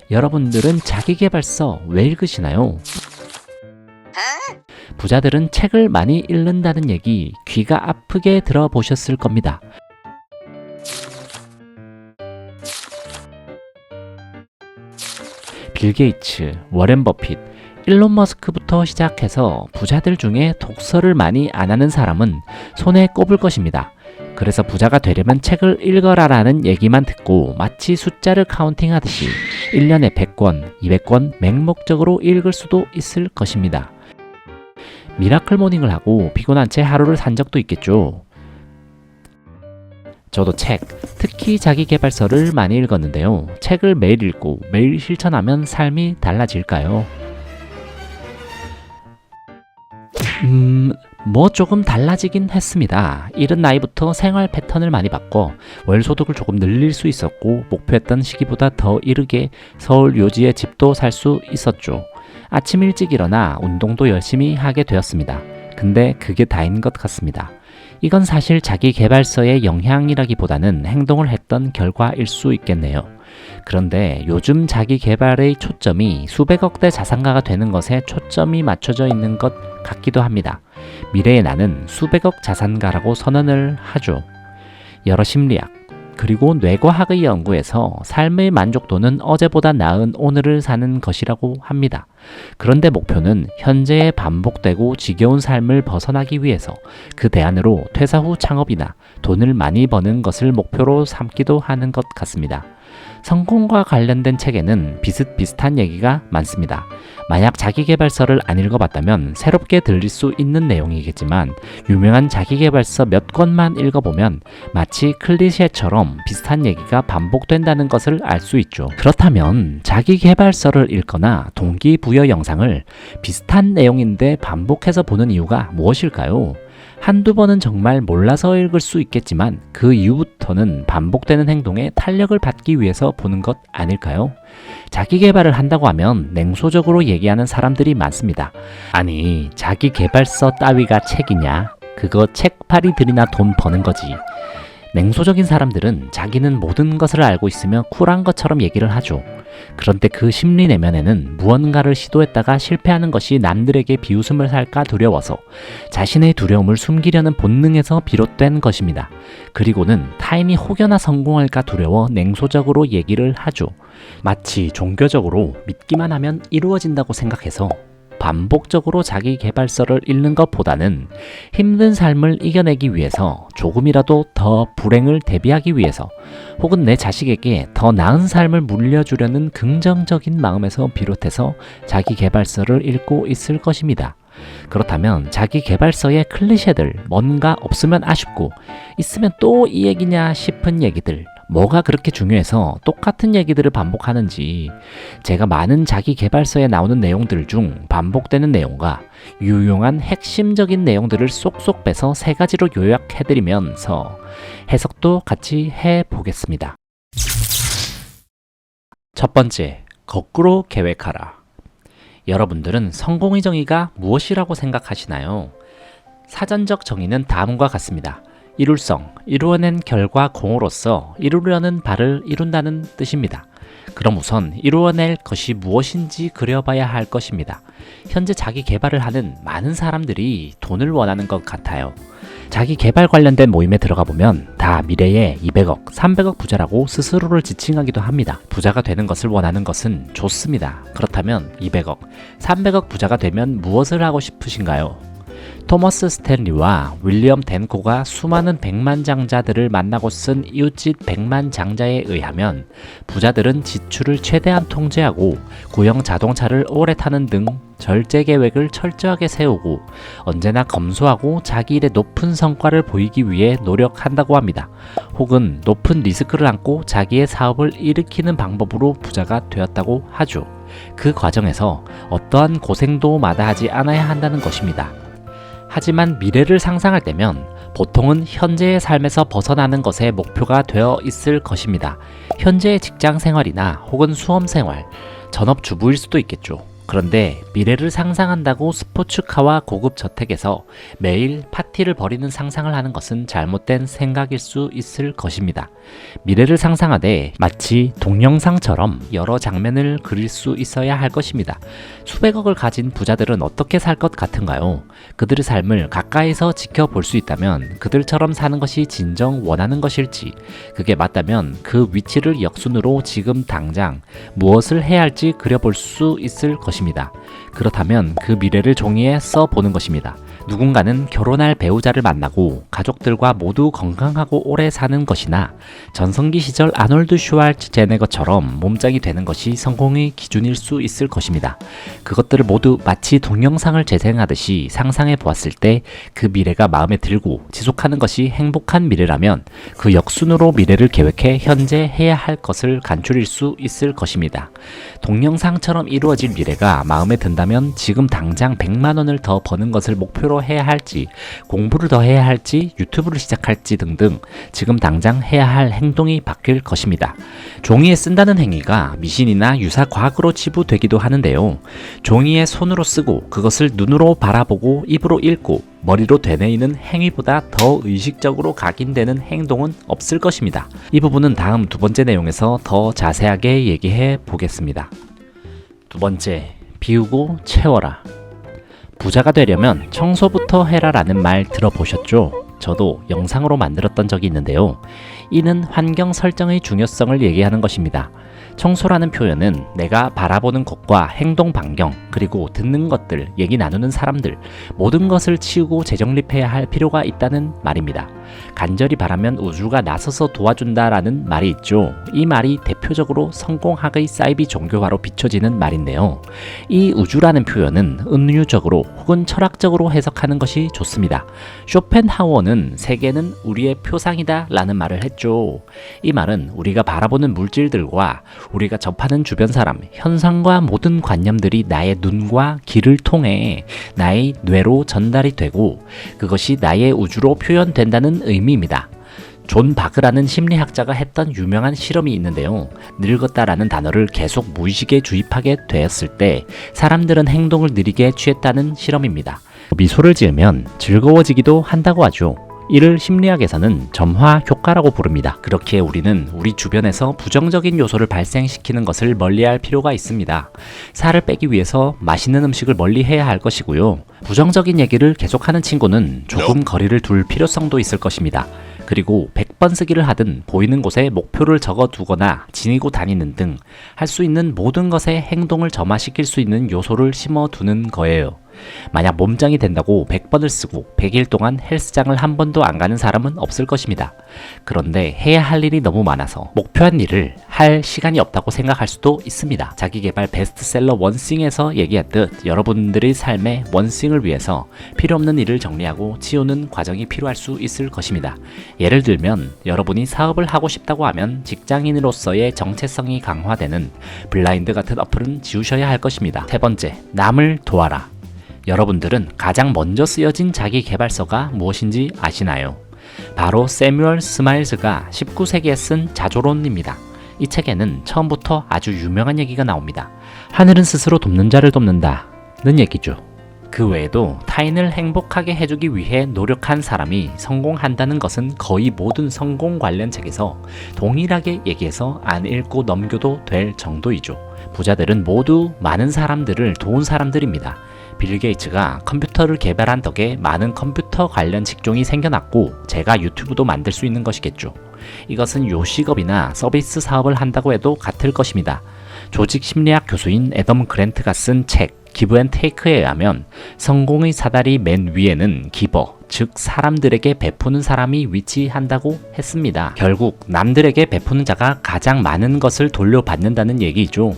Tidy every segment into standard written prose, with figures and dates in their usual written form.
여러분들은 자기계발서 왜 읽으시나요? 부자들은 책을 많이 읽는다는 얘기 귀가 아프게 들어보셨을 겁니다. 빌 게이츠, 워렌 버핏, 일론 머스크부터 시작해서 부자들 중에 독서를 많이 안 하는 사람은 손에 꼽을 것입니다. 그래서 부자가 되려면 책을 읽어라라는 얘기만 듣고 마치 숫자를 카운팅하듯이 1년에 100권, 200권 맹목적으로 읽을 수도 있을 것입니다. 미라클 모닝을 하고 피곤한 채 하루를 산 적도 있겠죠. 저도 책, 특히 자기계발서를 많이 읽었는데요. 책을 매일 읽고 매일 실천하면 삶이 달라질까요? 뭐 조금 달라지긴 했습니다. 이른 나이부터 생활 패턴을 많이 바꿔 월 소득을 조금 늘릴 수 있었고 목표했던 시기보다 더 이르게 서울 요지의 집도 살 수 있었죠. 아침 일찍 일어나 운동도 열심히 하게 되었습니다. 근데 그게 다인 것 같습니다. 이건 사실 자기계발서의 영향이라기보다는 행동을 했던 결과일 수 있겠네요. 그런데 요즘 자기계발의 초점이 수백억대 자산가가 되는 것에 초점이 맞춰져 있는 것 같기도 합니다. 미래의 나는 수백억 자산가라고 선언을 하죠. 여러 심리학, 그리고 뇌과학의 연구에서 삶의 만족도는 어제보다 나은 오늘을 사는 것이라고 합니다. 그런데 목표는 현재에 반복되고 지겨운 삶을 벗어나기 위해서 그 대안으로 퇴사 후 창업이나 돈을 많이 버는 것을 목표로 삼기도 하는 것 같습니다. 성공과 관련된 책에는 비슷비슷한 얘기가 많습니다. 만약 자기계발서를 안 읽어봤다면 새롭게 들릴 수 있는 내용이겠지만 유명한 자기계발서 몇 권만 읽어보면 마치 클리셰처럼 비슷한 얘기가 반복된다는 것을 알 수 있죠. 그렇다면 자기계발서를 읽거나 동기부여 영상을 비슷한 내용인데 반복해서 보는 이유가 무엇일까요? 한두 번은 정말 몰라서 읽을 수 있겠지만 그 이후부터는 반복되는 행동에 탄력을 받기 위해서 보는 것 아닐까요? 자기계발을 한다고 하면 냉소적으로 얘기하는 사람들이 많습니다. 아니, 자기계발서 따위가 책이냐? 그거 책팔이들이나 돈 버는 거지. 냉소적인 사람들은 자기는 모든 것을 알고 있으며 쿨한 것처럼 얘기를 하죠. 그런데 그 심리 내면에는 무언가를 시도했다가 실패하는 것이 남들에게 비웃음을 살까 두려워서 자신의 두려움을 숨기려는 본능에서 비롯된 것입니다. 그리고는 타인이 혹여나 성공할까 두려워 냉소적으로 얘기를 하죠. 마치 종교적으로 믿기만 하면 이루어진다고 생각해서 반복적으로 자기계발서를 읽는 것보다는 힘든 삶을 이겨내기 위해서 조금이라도 더 불행을 대비하기 위해서 혹은 내 자식에게 더 나은 삶을 물려주려는 긍정적인 마음에서 비롯해서 자기계발서를 읽고 있을 것입니다. 그렇다면 자기계발서의 클리셰들, 뭔가 없으면 아쉽고 있으면 또 이 얘기냐 싶은 얘기들, 뭐가 그렇게 중요해서 똑같은 얘기들을 반복하는지, 제가 많은 자기계발서에 나오는 내용들 중 반복되는 내용과 유용한 핵심적인 내용들을 쏙쏙 빼서 세 가지로 요약해드리면서 해석도 같이 해보겠습니다. 첫 번째, 거꾸로 계획하라. 여러분들은 성공의 정의가 무엇이라고 생각하시나요? 사전적 정의는 다음과 같습니다. 이룰성, 이루어낸 결과 공으로서 이루려는 바를 이룬다는 뜻입니다. 그럼 우선 이루어낼 것이 무엇인지 그려봐야 할 것입니다. 현재 자기 개발을 하는 많은 사람들이 돈을 원하는 것 같아요. 자기 개발 관련된 모임에 들어가 보면 다 미래에 200억, 300억 부자라고 스스로를 지칭하기도 합니다. 부자가 되는 것을 원하는 것은 좋습니다. 그렇다면 200억, 300억 부자가 되면 무엇을 하고 싶으신가요? 토머스 스탠리와 윌리엄 댄코가 수많은 백만장자들을 만나고 쓴 이웃집 백만장자에 의하면 부자들은 지출을 최대한 통제하고 구형 자동차를 오래 타는 등 절제 계획을 철저하게 세우고 언제나 검소하고 자기 일에 높은 성과를 보이기 위해 노력한다고 합니다. 혹은 높은 리스크를 안고 자기의 사업을 일으키는 방법으로 부자가 되었다고 하죠. 그 과정에서 어떠한 고생도 마다하지 않아야 한다는 것입니다. 하지만 미래를 상상할 때면 보통은 현재의 삶에서 벗어나는 것에 목표가 되어 있을 것입니다. 현재의 직장 생활이나 혹은 수험 생활, 전업주부일 수도 있겠죠. 그런데 미래를 상상한다고 스포츠카와 고급 저택에서 매일 파티를 벌이는 상상을 하는 것은 잘못된 생각일 수 있을 것입니다. 미래를 상상하되 마치 동영상처럼 여러 장면을 그릴 수 있어야 할 것입니다. 수백억을 가진 부자들은 어떻게 살 것 같은가요? 그들의 삶을 가까이서 지켜볼 수 있다면 그들처럼 사는 것이 진정 원하는 것일지, 그게 맞다면 그 위치를 역순으로 지금 당장 무엇을 해야 할지 그려볼 수 있을 것입니다. 그렇다면 그 미래를 종이에 써보는 것입니다. 누군가는 결혼할 배우자를 만나고 가족들과 모두 건강하고 오래 사는 것이나 전성기 시절 아놀드 슈왈츠제네거처럼 몸짱이 되는 것이 성공의 기준일 수 있을 것입니다. 그것들을 모두 마치 동영상을 재생하듯이 상상해 보았을 때 그 미래가 마음에 들고 지속하는 것이 행복한 미래라면 그 역순으로 미래를 계획해 현재 해야 할 것을 간추릴 수 있을 것입니다. 동영상처럼 이루어질 미래가 마음에 든다면 지금 당장 100만 원을 더 버는 것을 목표로 해야 할지, 공부를 더 해야 할지, 유튜브를 시작할지 등등 지금 당장 해야 할 행동이 바뀔 것입니다. 종이에 쓴다는 행위가 미신이나 유사 과학으로 치부되기도 하는데요. 종이에 손으로 쓰고 그것을 눈으로 바라보고 입으로 읽고 머리로 되뇌이는 행위보다 더 의식적으로 각인되는 행동은 없을 것입니다. 이 부분은 다음 두 번째 내용에서 더 자세하게 얘기해 보겠습니다. 두 번째, 비우고 채워라. 부자가 되려면 청소부터 해라 라는 말 들어보셨죠? 저도 영상으로 만들었던 적이 있는데요. 이는 환경 설정의 중요성을 얘기하는 것입니다. 청소라는 표현은 내가 바라보는 곳과 행동 반경, 그리고 듣는 것들, 얘기 나누는 사람들, 모든 것을 치우고 재정립해야 할 필요가 있다는 말입니다. 간절히 바라면 우주가 나서서 도와준다라는 말이 있죠. 이 말이 대표적으로 성공학의 사이비 종교화로 비춰지는 말인데요. 이 우주라는 표현은 은유적으로 혹은 철학적으로 해석하는 것이 좋습니다. 쇼펜하우어는 세계는 우리의 표상이다 라는 말을 했죠. 이 말은 우리가 바라보는 물질들과 우리가 접하는 주변 사람, 현상과 모든 관념들이 나의 눈과 귀를 통해 나의 뇌로 전달이 되고 그것이 나의 우주로 표현된다는 의미입니다. 존 바그라는 심리학자가 했던 유명한 실험이 있는데요. 늙었다라는 단어를 계속 무의식에 주입하게 되었을 때 사람들은 행동을 느리게 취했다는 실험입니다. 미소를 지으면 즐거워지기도 한다고 하죠. 이를 심리학에서는 점화 효과라고 부릅니다. 그렇게 우리는 우리 주변에서 부정적인 요소를 발생시키는 것을 멀리할 필요가 있습니다. 살을 빼기 위해서 맛있는 음식을 멀리해야 할 것이고요. 부정적인 얘기를 계속하는 친구는 조금 거리를 둘 필요성도 있을 것입니다. 그리고 100번 쓰기를 하든 보이는 곳에 목표를 적어두거나 지니고 다니는 등 할 수 있는 모든 것에 행동을 점화시킬 수 있는 요소를 심어두는 거예요. 만약 몸짱이 된다고 100번을 쓰고 100일 동안 헬스장을 한 번도 안 가는 사람은 없을 것입니다. 그런데 해야 할 일이 너무 많아서 목표한 일을 할 시간이 없다고 생각할 수도 있습니다. 자기계발 베스트셀러 원싱에서 얘기했듯 여러분들의 삶의 원싱을 위해서 필요 없는 일을 정리하고 치우는 과정이 필요할 수 있을 것입니다. 예를 들면 여러분이 사업을 하고 싶다고 하면 직장인으로서의 정체성이 강화되는 블라인드 같은 어플은 지우셔야 할 것입니다. 세 번째, 남을 도와라. 여러분들은 가장 먼저 쓰여진 자기 개발서가 무엇인지 아시나요? 바로 세뮤얼 스마일즈가 19세기에 쓴 자조론입니다. 이 책에는 처음부터 아주 유명한 얘기가 나옵니다. 하늘은 스스로 돕는 자를 돕는다는 얘기죠. 그 외에도 타인을 행복하게 해주기 위해 노력한 사람이 성공한다는 것은 거의 모든 성공 관련 책에서 동일하게 얘기해서 안 읽고 넘겨도 될 정도이죠. 부자들은 모두 많은 사람들을 도운 사람들입니다. 빌 게이츠가 컴퓨터를 개발한 덕에 많은 컴퓨터 관련 직종이 생겨났고 제가 유튜브도 만들 수 있는 것이겠죠. 이것은 요식업이나 서비스 사업을 한다고 해도 같을 것입니다. 조직 심리학 교수인 애덤 그랜트가 쓴 책 기브 앤 테이크에 의하면 성공의 사다리 맨 위에는 기버, 즉 사람들에게 베푸는 사람이 위치한다고 했습니다. 결국 남들에게 베푸는 자가 가장 많은 것을 돌려받는다는 얘기죠.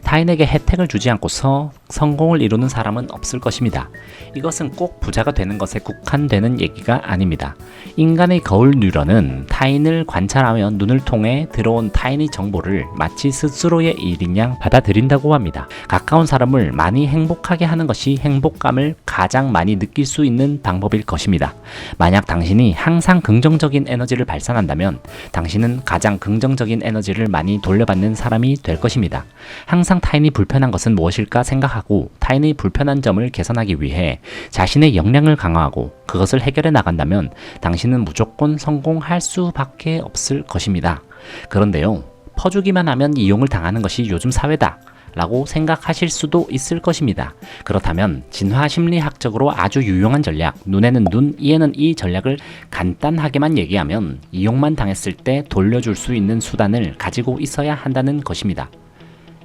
타인에게 혜택을 주지 않고서 성공을 이루는 사람은 없을 것입니다. 이것은 꼭 부자가 되는 것에 국한되는 얘기가 아닙니다. 인간의 거울 뉴런은 타인을 관찰하며 눈을 통해 들어온 타인의 정보를 마치 스스로의 일인 양 받아들인다고 합니다. 가까운 사람을 많이 행복하게 하는 것이 행복감을 가장 많이 느낄 수 있는 방법일 것입니다. 만약 당신이 항상 긍정적인 에너지를 발산한다면 당신은 가장 긍정적인 에너지를 많이 돌려받는 사람이 될 것입니다. 항상 타인이 불편한 것은 무엇일까 생각하고 타인의 불편한 점을 개선하기 위해 자신의 역량을 강화하고 그것을 해결해 나간다면 당신은 무조건 성공할 수밖에 없을 것입니다. 그런데요, 퍼주기만 하면 이용을 당하는 것이 요즘 사회다 라고 생각하실 수도 있을 것입니다. 그렇다면 진화심리학적으로 아주 유용한 전략, 눈에는 눈, 이에는 이 전략을 간단하게만 얘기하면 이용만 당했을 때 돌려줄 수 있는 수단을 가지고 있어야 한다는 것입니다.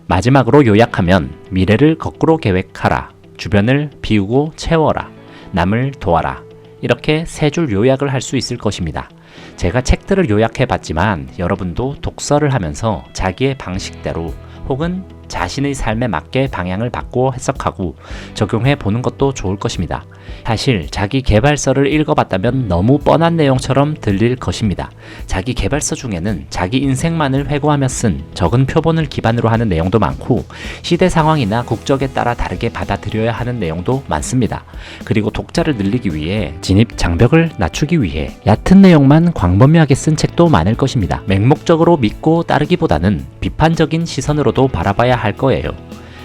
마지막으로 요약하면 미래를 거꾸로 계획하라, 주변을 비우고 채워라, 남을 도와라, 이렇게 세 줄 요약을 할 수 있을 것입니다. 제가 책들을 요약해 봤지만 여러분도 독서를 하면서 자기의 방식대로 혹은 자신의 삶에 맞게 방향을 바꾸어 해석하고 적용해 보는 것도 좋을 것입니다. 사실 자기 개발서를 읽어봤다면 너무 뻔한 내용처럼 들릴 것입니다. 자기 개발서 중에는 자기 인생만을 회고하며 쓴 적은 표본을 기반으로 하는 내용도 많고 시대 상황이나 국적에 따라 다르게 받아들여야 하는 내용도 많습니다. 그리고 독자를 늘리기 위해 진입 장벽을 낮추기 위해 얕은 내용만 광범위하게 쓴 책도 많을 것입니다. 맹목적으로 믿고 따르기보다는 비판적인 시선으로도 바라봐야 할 거예요.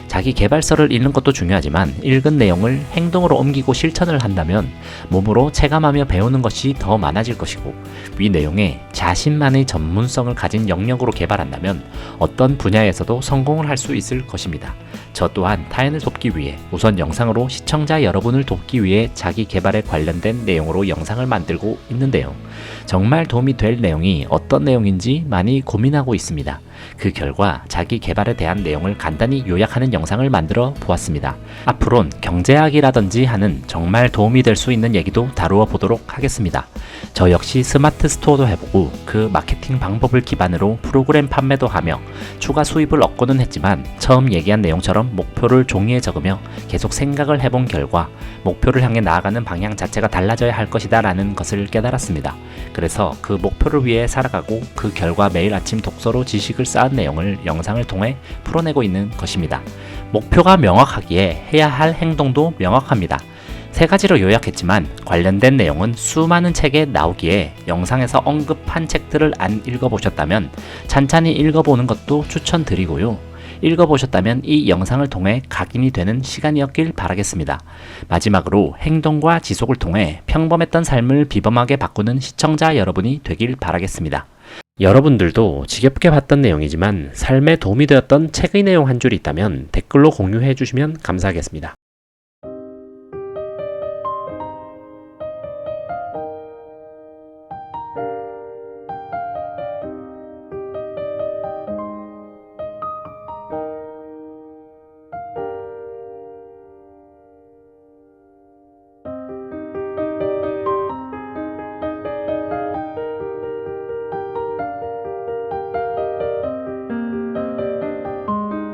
자기 개발서를 읽는 것도 중요하지만 읽은 내용을 행동으로 옮기고 실천을 한다면 몸으로 체감하며 배우는 것이 더 많아질 것이고 위 내용에 자신만의 전문성을 가진 영역으로 개발한다면 어떤 분야에서도 성공을 할 수 있을 것입니다. 저 또한 타인을 돕기 위해 우선 영상으로 시청자 여러분을 돕기 위해 자기 개발에 관련된 내용으로 영상을 만들고 있는데요. 정말 도움이 될 내용이 어떤 내용인지 많이 고민하고 있습니다. 그 결과 자기 개발에 대한 내용을 간단히 요약하는 영상을 만들어 보았습니다. 앞으론 경제학이라든지 하는 정말 도움이 될 수 있는 얘기도 다루어 보도록 하겠습니다. 저 역시 스마트 스토어도 해보고 그 마케팅 방법을 기반으로 프로그램 판매도 하며 추가 수입을 얻고는 했지만 처음 얘기한 내용처럼 목표를 종이에 적으며 계속 생각을 해본 결과 목표를 향해 나아가는 방향 자체가 달라져야 할 것이다 라는 것을 깨달았습니다. 그래서 그 목표를 위해 살아가고 그 결과 매일 아침 독서로 지식을 쌓은 내용을 영상을 통해 풀어내고 있는 것입니다. 목표가 명확하기에 해야 할 행동도 명확합니다. 세 가지로 요약했지만 관련된 내용은 수많은 책에 나오기에 영상에서 언급한 책들을 안 읽어보셨다면 찬찬히 읽어보는 것도 추천드리고요. 읽어보셨다면 이 영상을 통해 각인이 되는 시간이었길 바라겠습니다. 마지막으로 행동과 지속을 통해 평범했던 삶을 비범하게 바꾸는 시청자 여러분이 되길 바라겠습니다. 여러분들도 지겹게 봤던 내용이지만 삶에 도움이 되었던 책의 내용 한 줄 있다면 댓글로 공유해 주시면 감사하겠습니다.